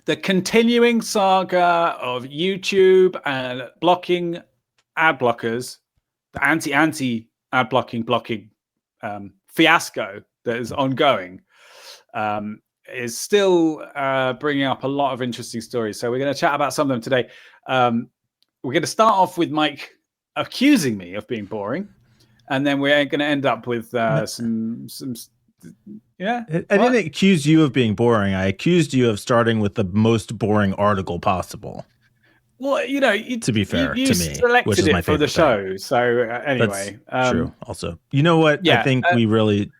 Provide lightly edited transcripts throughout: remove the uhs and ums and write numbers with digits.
the continuing saga of YouTube and blocking ad blockers, the anti ad blocking fiasco that is ongoing, is still bringing up a lot of interesting stories. So we're going to chat about some of them today. We're going to start off with Mike accusing me of being boring, and then we're going to end up with some. Yeah, I didn't accuse you of being boring. I accused you of starting with the most boring article possible. Well, to be fair you to me, selected which is my it for the favorite show. So anyway, that's true. Also, you know what? Yeah, I think we really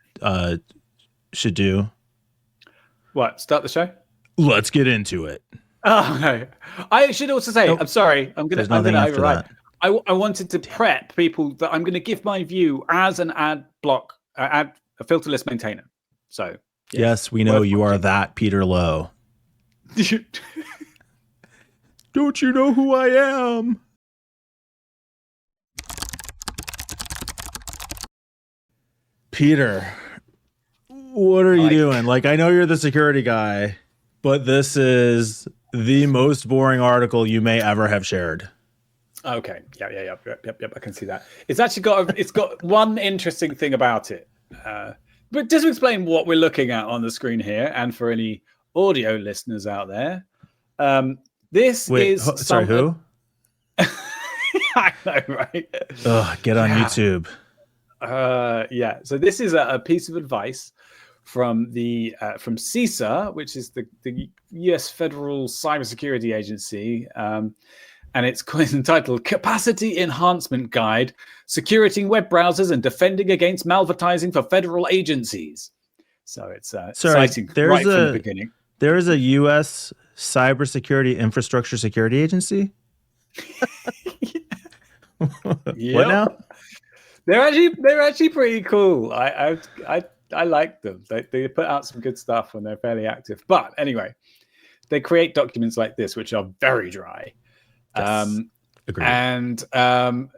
should do. What? Start the show? Let's get into it. Oh no! I should also say, I'm sorry. I'm gonna override. I wanted to prep people that I'm going to give my view as an ad filterless maintainer. So yes, we know you are that Peter Lowe. Don't you know who I am? Peter, what are you doing? Like, I know you're the security guy, but this is the most boring article you may ever have shared. Okay. Yep. I can see that. It's actually it's got one interesting thing about it. But just to explain what we're looking at on the screen here, and for any audio listeners out there, sorry, who? I know, right? Get on YouTube. Yeah. So this is a piece of advice from the from CISA, which is the U.S. Federal Cybersecurity Agency, and it's entitled "Capacity Enhancement Guide: Securing Web Browsers and Defending Against Malvertising for Federal Agencies." So it's citing right from the beginning. There is a U.S. Cybersecurity Infrastructure Security Agency. What now? They're actually pretty cool. I like them. They put out some good stuff and they're fairly active. But anyway, they create documents like this, which are very dry. Yes. Agreed. And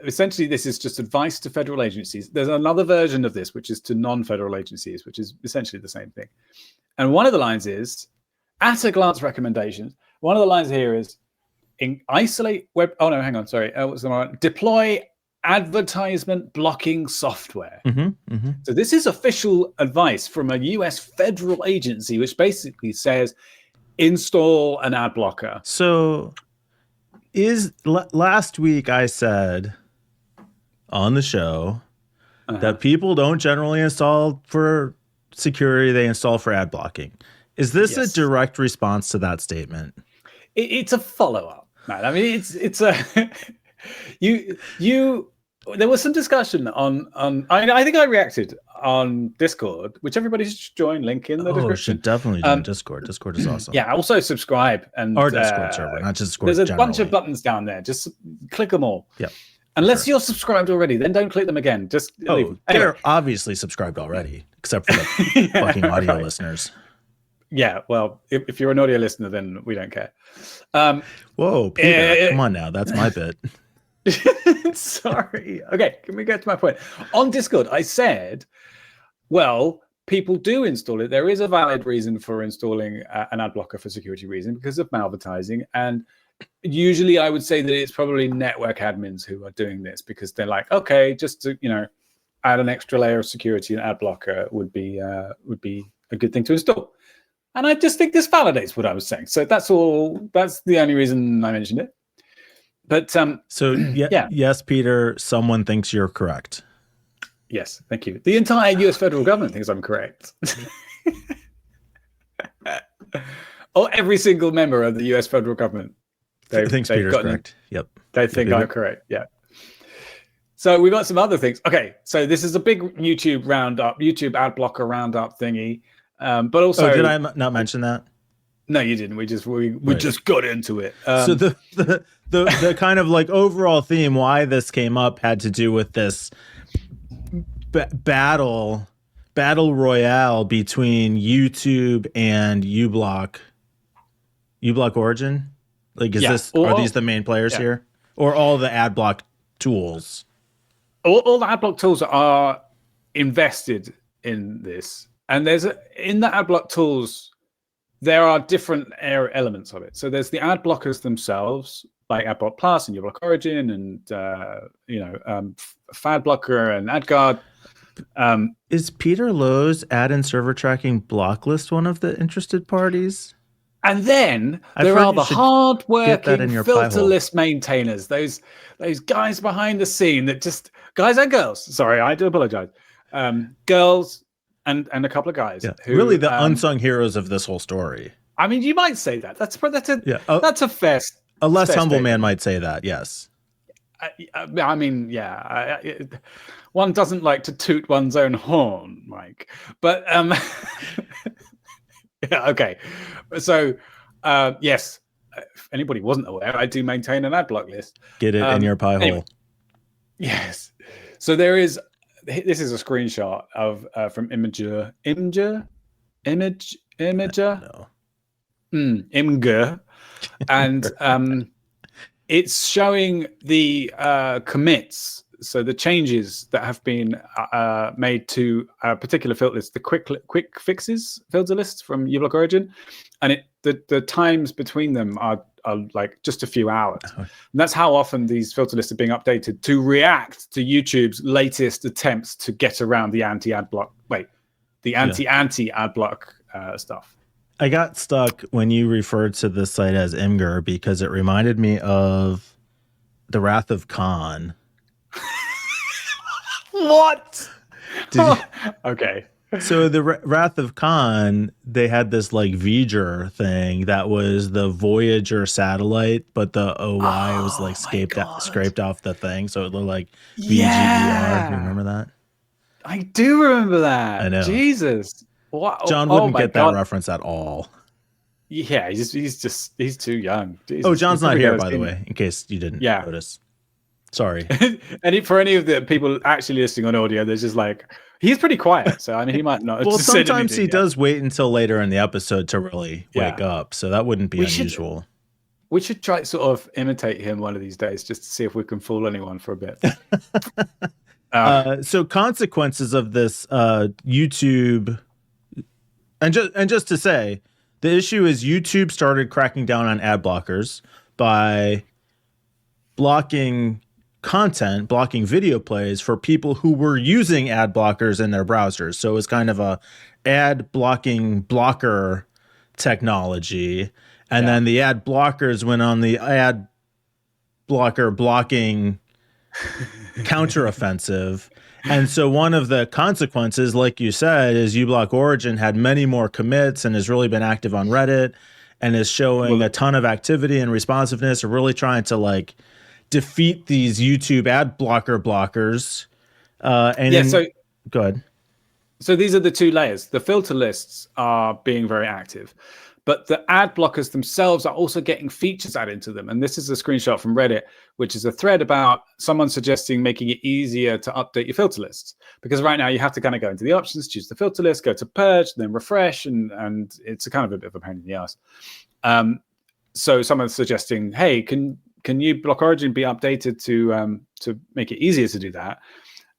essentially, this is just advice to federal agencies. There's another version of this, which is to non-federal agencies, which is essentially the same thing. And one of the lines is, at a glance recommendations. One of the lines here is, isolate web. Oh no, hang on. Sorry. What's the one? Deploy advertisement blocking software. So this is official advice from a US federal agency, which basically says install an ad blocker. So last week I said on the show that people don't generally install for security, they install for ad blocking. Is this a direct response to that statement? It's a follow-up, man. I mean, it's a there was some discussion on I think I reacted on Discord, which everybody should join, link in the description. Should definitely join Discord. Discord is awesome. Yeah, also subscribe and our Discord server, not just Discord. There's a bunch of buttons down there. Just click them all. Yeah. Unless you're subscribed already, then don't click them again. Just anyway. They're obviously subscribed already, except for the fucking audio listeners. Yeah, well, if you're an audio listener, then we don't care. Whoa, Peter, come on now. That's my bit. Sorry. Okay, can we get to my point? On Discord, I said, well, people do install it. There is a valid reason for installing an ad blocker for security reasons because of malvertising. And usually I would say that it's probably network admins who are doing this because they're like, okay, just to, add an extra layer of security, an ad blocker would be a good thing to install. And I just think this validates what I was saying. So that's all. That's the only reason I mentioned it. But yes, Peter, someone thinks you're correct. Yes, thank you. The entire US federal government thinks I'm correct. Or every single member of the US federal government. Thinks Peter's correct. Yep. They think I'm correct. Yeah. So we got some other things. Okay, so this is a big YouTube ad blocker roundup thingy. But also, did I not mention that? No, you didn't. We just got into it. So the kind of like overall theme why this came up had to do with this battle royale between YouTube and uBlock Origin. Like, are these the main players here, or all the ad block tools? All the ad block tools are invested in this. And there's in the ad block tools there are different elements of it. So there's the ad blockers themselves, like AdBlock Plus and uBlock Origin, and Fad Blocker and AdGuard. Is Peter Lowe's ad and server tracking block list one of the interested parties? And then there are the hard-working filter list maintainers, those guys behind the scene that just, guys and girls. Sorry, I do apologize. Girls and a couple of guys. Yeah, who, really the unsung heroes of this whole story. I mean, you might say that. That's a fair. A less humble man might say that. Yes. I mean, yeah. One doesn't like to toot one's own horn, Mike. But yeah, okay. So yes, if anybody wasn't aware, I do maintain an ad block list. Get it in your pie hole. Yes. So there is. This is a screenshot of from Imgur, and it's showing the commits, so the changes that have been made to a particular filter list, the quick fixes filter list from uBlock Origin, and the times between them are like just a few hours. And that's how often these filter lists are being updated to react to YouTube's latest attempts to get around the anti-ad block stuff. I got stuck when you referred to this site as Imgur because it reminded me of the Wrath of Khan. What? Okay. So the Wrath of Khan, they had this like Voyager thing that was the Voyager satellite, but the OY was like scraped off the thing, so it looked like VGER. Yeah. Do you remember that? I do remember that. I know. Jesus. What? John wouldn't get that reference at all. Yeah, he's too young. Jesus. Oh, John's not here, by the way, in case you didn't notice. Sorry. And for any of the people actually listening on audio, there's just like, he's pretty quiet. So I mean, he might not. Well, sometimes he does wait until later in the episode to really wake up. So that wouldn't be unusual. We should try to sort of imitate him one of these days, just to see if we can fool anyone for a bit. So consequences of this YouTube, and just to say, the issue is YouTube started cracking down on ad blockers by blocking content, blocking video plays for people who were using ad blockers in their browsers. So it was kind of a ad blocking blocker technology. And then the ad blockers went on the ad blocker blocking counteroffensive. And so one of the consequences, like you said, is uBlock Origin had many more commits and has really been active on Reddit and is showing a ton of activity and responsiveness, or really trying to like defeat these YouTube ad blockers. Go ahead. So these are the two layers. The filter lists are being very active, but the ad blockers themselves are also getting features added to them. And this is a screenshot from Reddit, which is a thread about someone suggesting making it easier to update your filter lists. Because right now you have to kind of go into the options, choose the filter list, go to purge, then refresh, and it's a kind of a bit of a pain in the ass. So someone's suggesting, hey, can uBlock Origin be updated to make it easier to do that?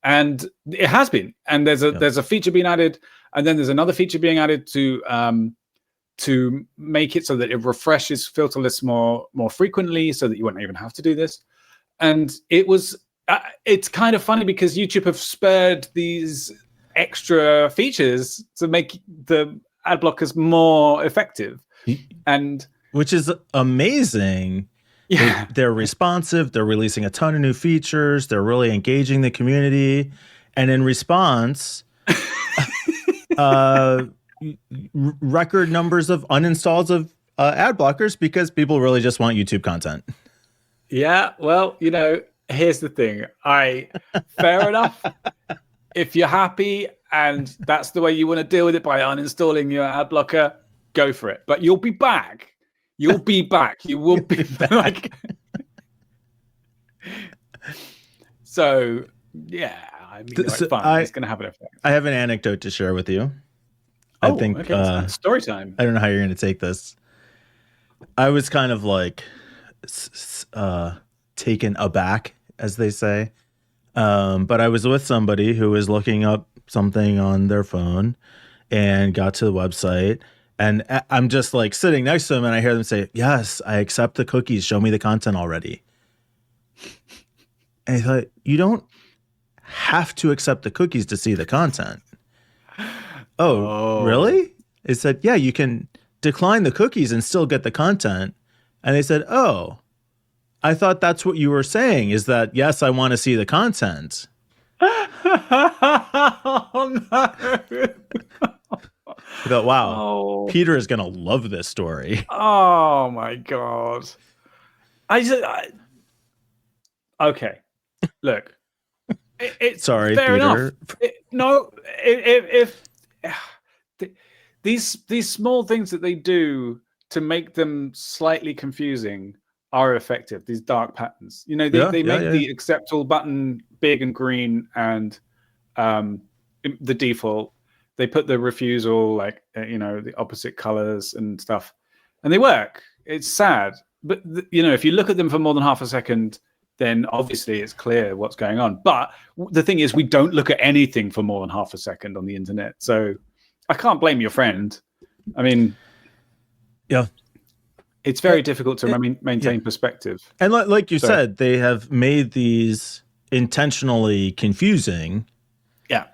And it has been. And there's a feature being added, and then there's another feature being added to make it so that it refreshes filter lists more frequently, so that you won't even have to do this. And it's kind of funny because YouTube have spurred these extra features to make the ad blockers more effective, and which is amazing. Yeah, they're responsive. They're releasing a ton of new features. They're really engaging the community, and in response, record numbers of uninstalls of ad blockers because people really just want YouTube content. Yeah, well, here's the thing. Fair enough. If you're happy and that's the way you want to deal with it, by uninstalling your ad blocker, go for it. But you'll be back. You'll be back. You will be like. So yeah, I mean, it's fun. It's going to have an effect. I have an anecdote to share with you. I think story time. I don't know how you're going to take this. I was kind of like taken aback, as they say. But I was with somebody who was looking up something on their phone and got to the website. And I'm just like sitting next to them and I hear them say, yes, I accept the cookies. Show me the content already. And I thought, you don't have to accept the cookies to see the content. Oh, really? It said, yeah, you can decline the cookies and still get the content. And they said, oh, I thought that's what you were saying, is that, yes, I want to see the content. Oh, no. I thought, wow, Peter is going to love this story. Oh, my God. Okay. Look. It's sorry, fair Peter. Enough. These small things that they do to make them slightly confusing are effective. These dark patterns, they make the accept all button big and green, and the default. They put the refusal the opposite colors and stuff, and they work. It's sad, but if you look at them for more than half a second, then obviously it's clear what's going on. But the thing is, we don't look at anything for more than half a second on the internet. So I can't blame your friend. I mean, yeah, it's very difficult to maintain perspective. And like you said, they have made these intentionally confusing. Yeah.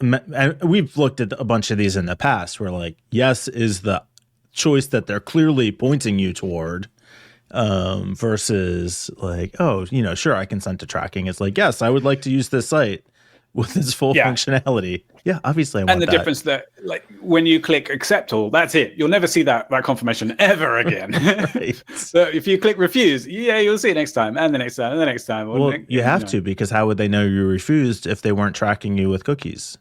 And we've looked at a bunch of these in the past where like, yes is the choice that they're clearly pointing you toward. Versus like, oh, sure, I consent to tracking. It's like, yes, I would like to use this site with its full functionality. Yeah, obviously I want that. And the difference that, like, when you click accept all, that's it. You'll never see that confirmation ever again. Right. So if you click refuse, you'll see it next time, and the next time, and the next time. Well, you have to, because how would they know you refused if they weren't tracking you with cookies?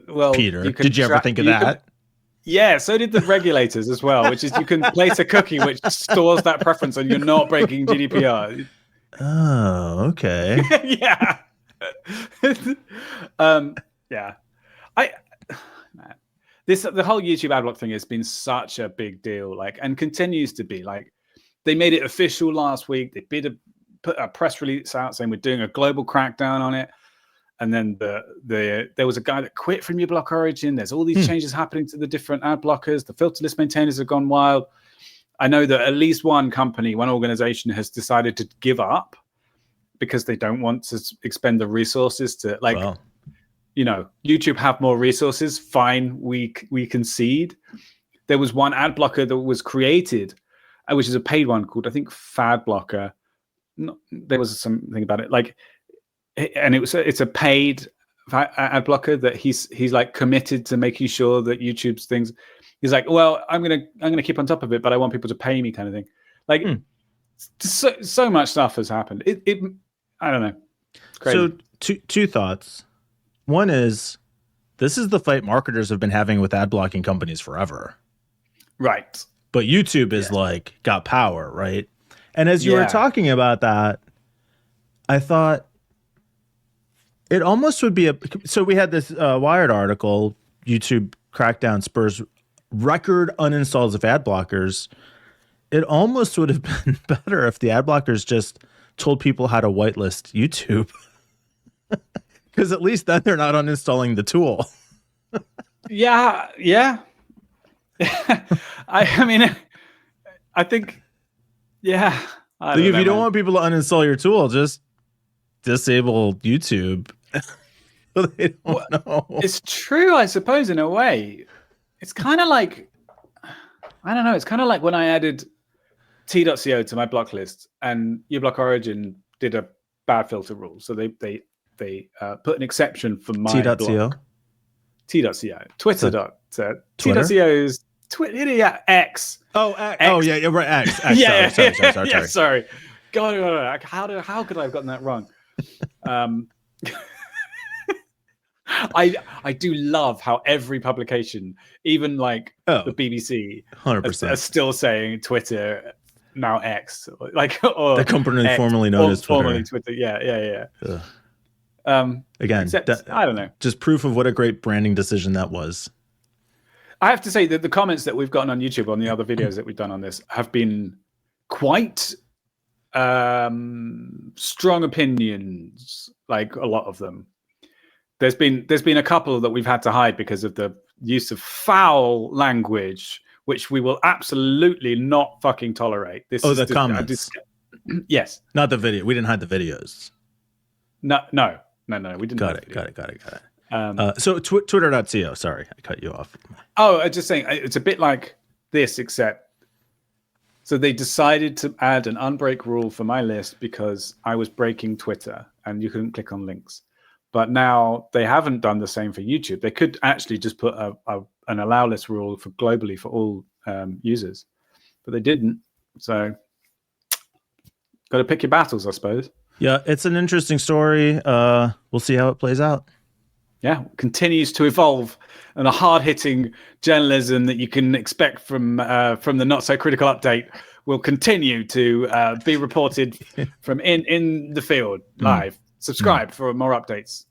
Well, Peter, did you ever think of that? Yeah, so did the regulators as well, which is you can place a cookie which stores that preference and you're not breaking GDPR. Oh, okay. Yeah. Yeah. The whole YouTube ad block thing has been such a big deal, and continues to be. Like, they made it official last week. They put a press release out saying we're doing a global crackdown on it. And then there was a guy that quit from uBlock Origin. There's all these changes happening to the different ad blockers. The filter list maintainers have gone wild. I know that at least one organization has decided to give up because they don't want to expend the resources to, YouTube have more resources. Fine, we concede. There was one ad blocker that was created, which is a paid one called, I think, Fad Blocker. There was something about it and it's a paid ad blocker that he's like committed to making sure that YouTube's things. He's like, well, I'm gonna keep on top of it, but I want people to pay me, kind of thing. Like, so much stuff has happened. It I don't know. It's crazy. So two thoughts. One is, this is the fight marketers have been having with ad blocking companies forever. Right. But YouTube is got power, right? And as you were talking about that, I thought, it almost would be so we had this Wired article, YouTube crackdown spurs record uninstalls of ad blockers. It almost would have been better if the ad blockers just told people how to whitelist YouTube. Because at least then they're not uninstalling the tool. Yeah. I mean, I think, if you don't want people to uninstall your tool, just disable YouTube. They don't know. It's true, I suppose, in a way. It's kind of like, I don't know, it's kind of like when I added t.co to my block list and uBlock Origin did a bad filter rule. So they put an exception for my t.co. T.co. Twitter. T.co's Twitter. X. Oh, X. Oh, yeah, right. X. Sorry. Sorry. God, how could I have gotten that wrong? I do love how every publication, even the BBC, 100%, are still saying Twitter, now X, or the company X, formerly known as Twitter. Formerly Twitter, yeah. Again, I don't know. Just proof of what a great branding decision that was. I have to say that the comments that we've gotten on YouTube on the other videos that we've done on this have been quite strong opinions, like a lot of them. There's been a couple that we've had to hide because of the use of foul language which we will absolutely not fucking tolerate. The comments. Yes. Not the video. We didn't hide the videos. No, we didn't. Got it. So twitter.co. Sorry, I cut you off. Oh, I'm just saying, it's a bit like this, except so they decided to add an unbreak rule for my list because I was breaking Twitter and you couldn't click on links. But now they haven't done the same for YouTube. They could actually just put an allow list rule for globally for all users, but they didn't. So got to pick your battles, I suppose. Yeah, it's an interesting story. We'll see how it plays out. Yeah, continues to evolve, and a hard-hitting journalism that you can expect from the Not So Critical update will continue to be reported from in the field live. Subscribe for more updates.